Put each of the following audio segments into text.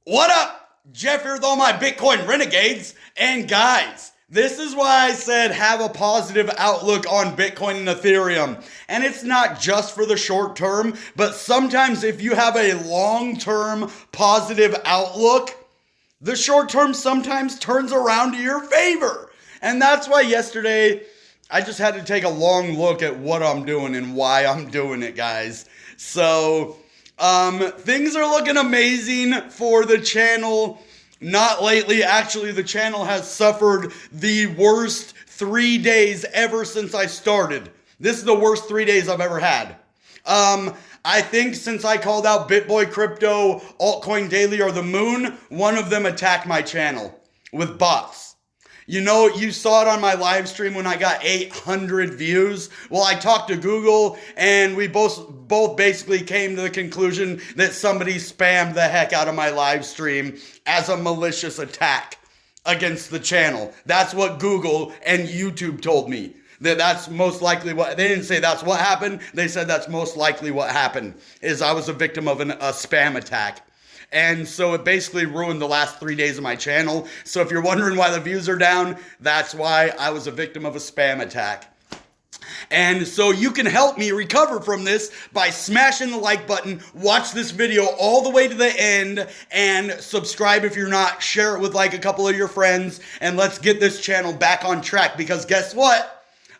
What up? Jeff here with all my Bitcoin renegades. And guys, this is why I said have a positive outlook on Bitcoin and Ethereum. And it's not just for the short term, but sometimes if you have a long-term positive outlook, the short term sometimes turns around to your favor. And that's why yesterday I just had to take a long look at what I'm doing and why I'm doing it, guys. So, things are looking amazing for the channel. Not lately. Actually, the channel has suffered the worst 3 days ever since I started. This is the worst 3 days I've ever had. I think since I called out BitBoy Crypto, Altcoin Daily, or the Moon, one of them attacked my channel with bots. You know, you saw it on my live stream when I got 800 views. Well, I talked to Google and we both basically came to the conclusion that somebody spammed the heck out of my live stream as a malicious attack against the channel. That's what Google and YouTube told me. That's most likely what, they didn't say that's what happened. They said that's most likely what happened, is I was a victim of a spam attack. And so it basically ruined the last 3 days of my channel. So if you're wondering why the views are down, that's why I was a victim of a spam attack. And so you can help me recover from this by smashing the like button, watch this video all the way to the end, and subscribe if you're not, share it with like a couple of your friends, and let's get this channel back on track. Because guess what?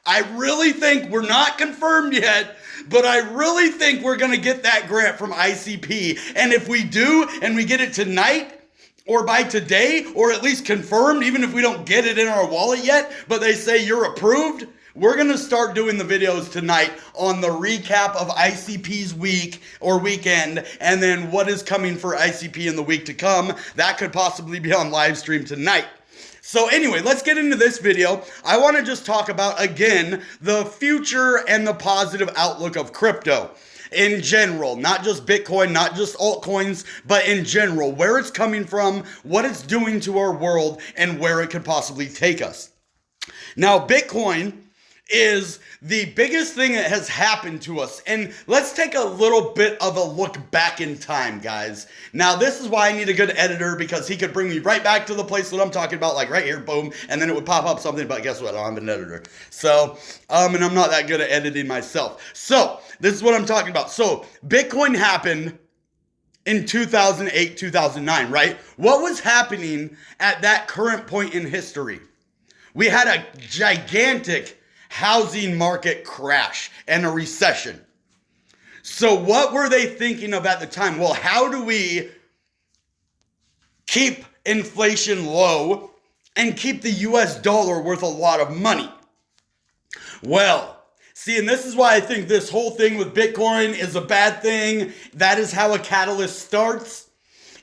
I really think, we're not confirmed yet, but I really think we're going to get that grant from ICP. And if we do, and we get it tonight, or by today, or at least confirmed, even if we don't get it in our wallet yet, but they say you're approved, we're going to start doing the videos tonight on the recap of ICP's week or weekend, and then what is coming for ICP in the week to come. That could possibly be on live stream tonight. So anyway, let's get into this video. I want to just talk about, again, the future and the positive outlook of crypto in general. Not just Bitcoin, not just altcoins, but in general. Where it's coming from, what it's doing to our world, and where it could possibly take us. Now, Bitcoin is the biggest thing that has happened to us. And let's take a little bit of a look back in time, guys. Now, this is why I need a good editor, because he could bring me right back to the place that I'm talking about, like right here, boom, and then it would pop up something, but guess what? I don't have an editor. So, and I'm not that good at editing myself. So, this is what I'm talking about. So, Bitcoin happened in 2008, 2009, right? What was happening at that current point in history? We had a gigantic housing market crash and a recession. So what were they thinking of at the time? Well, how do we keep inflation low and keep the US dollar worth a lot of money? Well, see, and this is why I think this whole thing with Bitcoin is a bad thing. That is how a catalyst starts.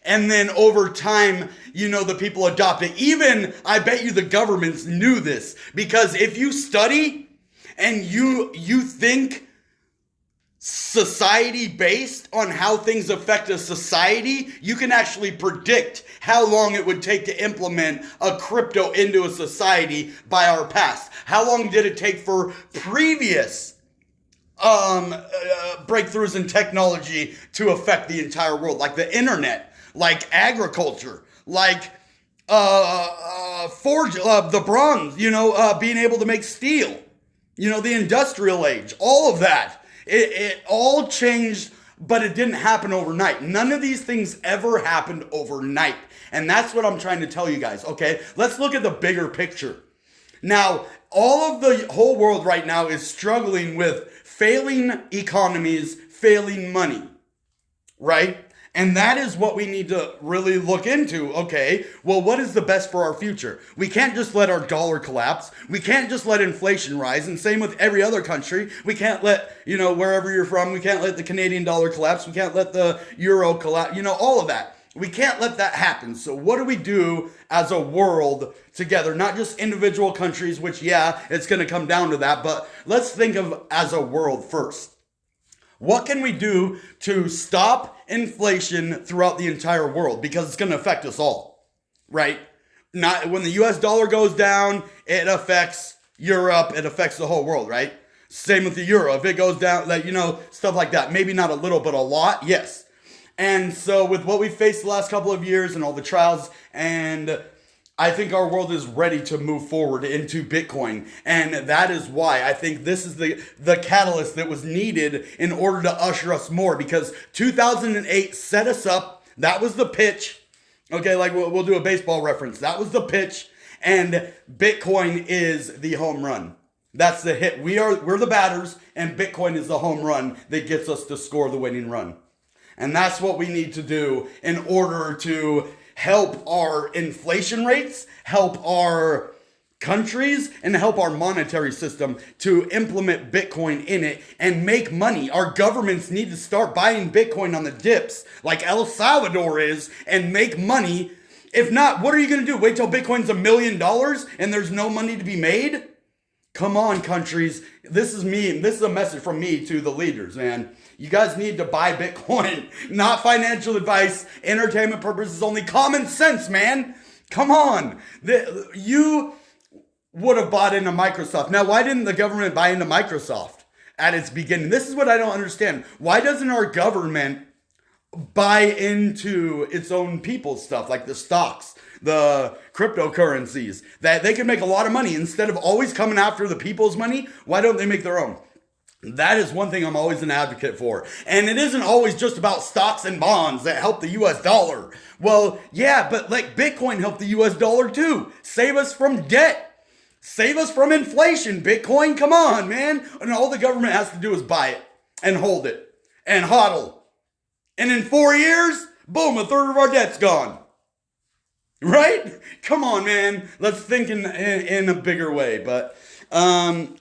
And then over time, you know, the people adopt it. Even, I bet you the governments knew this. Because if you study and you think society based on how things affect a society, you can actually predict how long it would take to implement a crypto into a society by our past. How long did it take for previous breakthroughs in technology to affect the entire world? Like the internet, like agriculture, like the bronze, you know, being able to make steel, you know, the industrial age, all of that. It all changed, but it didn't happen overnight. None of these things ever happened overnight. And that's what I'm trying to tell you guys, okay? Let's look at the bigger picture. Now, all of the whole world right now is struggling with failing economies, failing money, right? And that is what we need to really look into. Okay, well, what is the best for our future? We can't just let our dollar collapse. We can't just let inflation rise. And same with every other country. We can't let, you know, wherever you're from, we can't let the Canadian dollar collapse. We can't let the euro collapse, you know, all of that. We can't let that happen. So what do we do as a world together? Not just individual countries, which, yeah, it's going to come down to that. But let's think of as a world first. What can we do to stop inflation throughout the entire world? Because it's going to affect us all, right? Not when the US dollar goes down, it affects Europe, it affects the whole world, right? Same with the euro. If it goes down, like, you know, stuff like that. Maybe not a little, but a lot, yes. And so with what we faced the last couple of years and all the trials, and I think our world is ready to move forward into Bitcoin. And that is why I think this is the catalyst that was needed in order to usher us more, because 2008 set us up. That was the pitch. Okay, like we'll do a baseball reference. That was the pitch, and Bitcoin is the home run. That's the hit. We're the batters, and Bitcoin is the home run that gets us to score the winning run. And that's what we need to do in order to help our inflation rates, help our countries, and help our monetary system to implement Bitcoin in it and make money. Our governments need to start buying Bitcoin on the dips like El Salvador is and make money. If not, what are you going to do? Wait till Bitcoin's $1 million and there's no money to be made? Come on, countries. This is me. This is a message from me to the leaders, man. You guys need to buy Bitcoin. Not financial advice. Entertainment purposes only. Common sense, man. Come on. You would have bought into Microsoft. Now, why didn't the government buy into Microsoft at its beginning? This is what I don't understand. Why doesn't our government buy into its own people's stuff, like the stocks, the cryptocurrencies, that they can make a lot of money instead of always coming after the people's money? Why don't they make their own? That is one thing I'm always an advocate for. And it isn't always just about stocks and bonds that help the US dollar. Well, yeah, but like Bitcoin helped the US dollar too. Save us from debt. Save us from inflation. Bitcoin, come on, man. And all the government has to do is buy it and hold it and hodl. And in 4 years, boom, a third of our debt's gone. Right? Come on, man. Let's think in a bigger way. But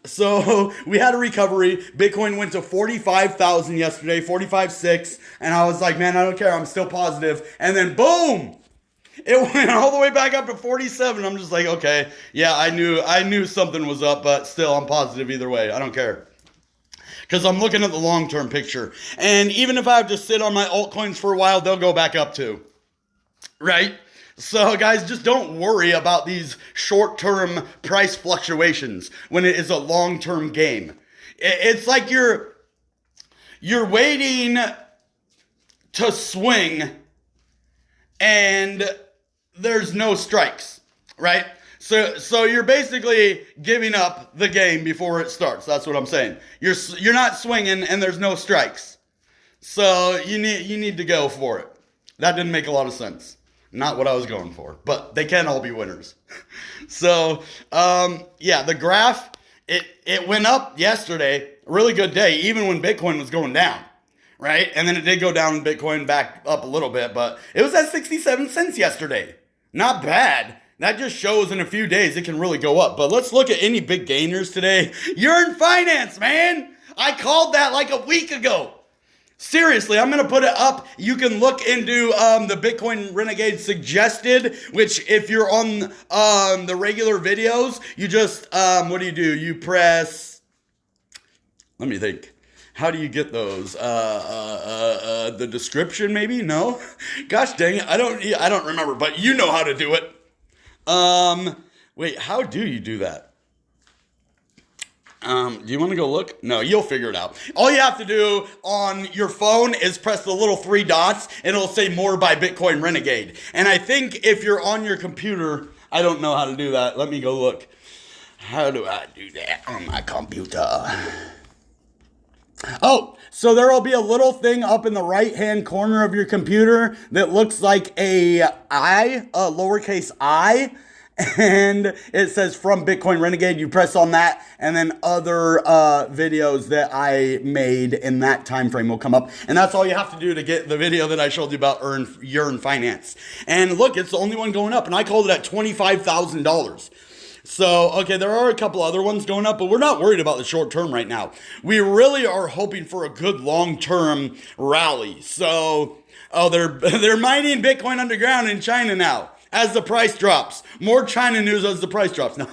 so we had a recovery. Bitcoin went to 45,000 yesterday, 45.6, and I was like, man, I don't care. I'm still positive. And then boom, it went all the way back up to 47. I'm just like, okay, yeah, I knew something was up, but still, I'm positive either way. I don't care. Because I'm looking at the long-term picture. And even if I have to sit on my altcoins for a while, they'll go back up too. Right? So guys, just don't worry about these short-term price fluctuations when it is a long-term game. It's like you're waiting to swing and there's no strikes, right? So you're basically giving up the game before it starts. That's what I'm saying. You're not swinging and there's no strikes. So you need to go for it. That didn't make a lot of sense. Not what I was going for, but they can all be winners. So, yeah, the graph, it went up yesterday. Really good day, even when Bitcoin was going down, right? And then it did go down, Bitcoin back up a little bit, but it was at 67 cents yesterday. Not bad. That just shows in a few days it can really go up. But let's look at any big gainers today. You're in finance, man. I called that like a week ago. Seriously, I'm going to put it up. You can look into the Bitcoin Renegade suggested, which if you're on the regular videos, you just, what do? You press, let me think. How do you get those? The description maybe? No? Gosh dang it. I don't remember, but you know how to do it. Wait, how do you do that? Do you want to go look? No, you'll figure it out. All you have to do on your phone is press the little 3 dots and it'll say more by Bitcoin Renegade. And I think if you're on your computer, I don't know how to do that. Let me go look. How do I do that on my computer? Oh, so there will be a little thing up in the right-hand corner of your computer that looks like a lowercase I. And it says from Bitcoin Renegade. You press on that, and then other videos that I made in that time frame will come up. And that's all you have to do to get the video that I showed you about Earn Finance. And look, it's the only one going up, and I called it at $25,000. So, okay, there are a couple other ones going up, but we're not worried about the short term right now. We really are hoping for a good long-term rally. So, they're mining Bitcoin underground in China now. as the price drops. More China news as the price drops. No.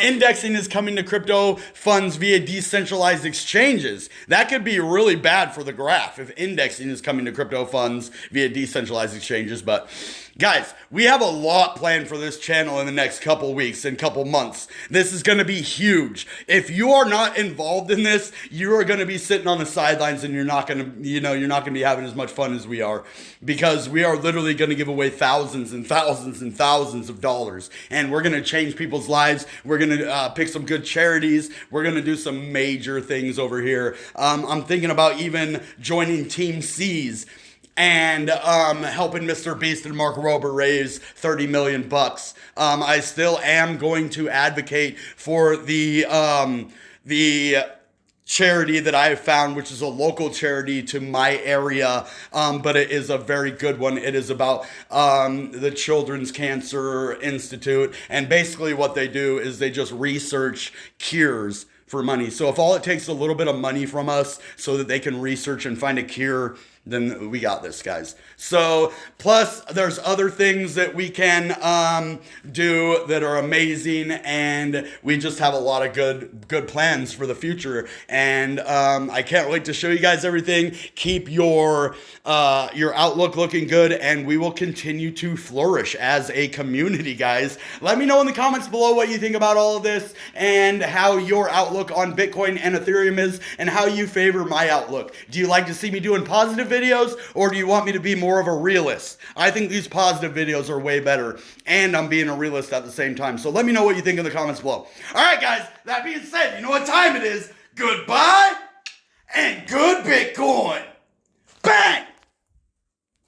Indexing is coming to crypto funds via decentralized exchanges. That could be really bad for the graph if indexing is coming to crypto funds via decentralized exchanges. But guys, we have a lot planned for this channel in the next couple weeks and couple months. This is going to be huge. If you are not involved in this, you are going to be sitting on the sidelines and you're not going to, you're not going to be having as much fun as we are, because we are literally going to give away thousands and thousands and thousands of dollars, and we're going to change people's lives. We're going to pick some good charities. We're going to do some major things over here. I'm thinking about even joining Team C's and helping Mr. Beast and Mark Rober raise 30 million bucks. I still am going to advocate for the charity that I have found, which is a local charity to my area, but it is a very good one. It is about the Children's Cancer Institute, and basically what they do is they just research cures for money. So if all it takes is a little bit of money from us so that they can research and find a cure, then we got this, guys. So plus there's other things that we can do that are amazing, and we just have a lot of good plans for the future. And I can't wait to show you guys everything. Keep your outlook looking good, and we will continue to flourish as a community, guys. Let me know in the comments below what you think about all of this and how your outlook on Bitcoin and Ethereum is, and how you favor my outlook. Do you like to see me doing positive videos, or do you want me to be more of a realist? I think these positive videos are way better, and I'm being a realist at the same time. So let me know what you think in the comments below. All right, guys, that being said, you know what time it is. Goodbye and good Bitcoin. Bang!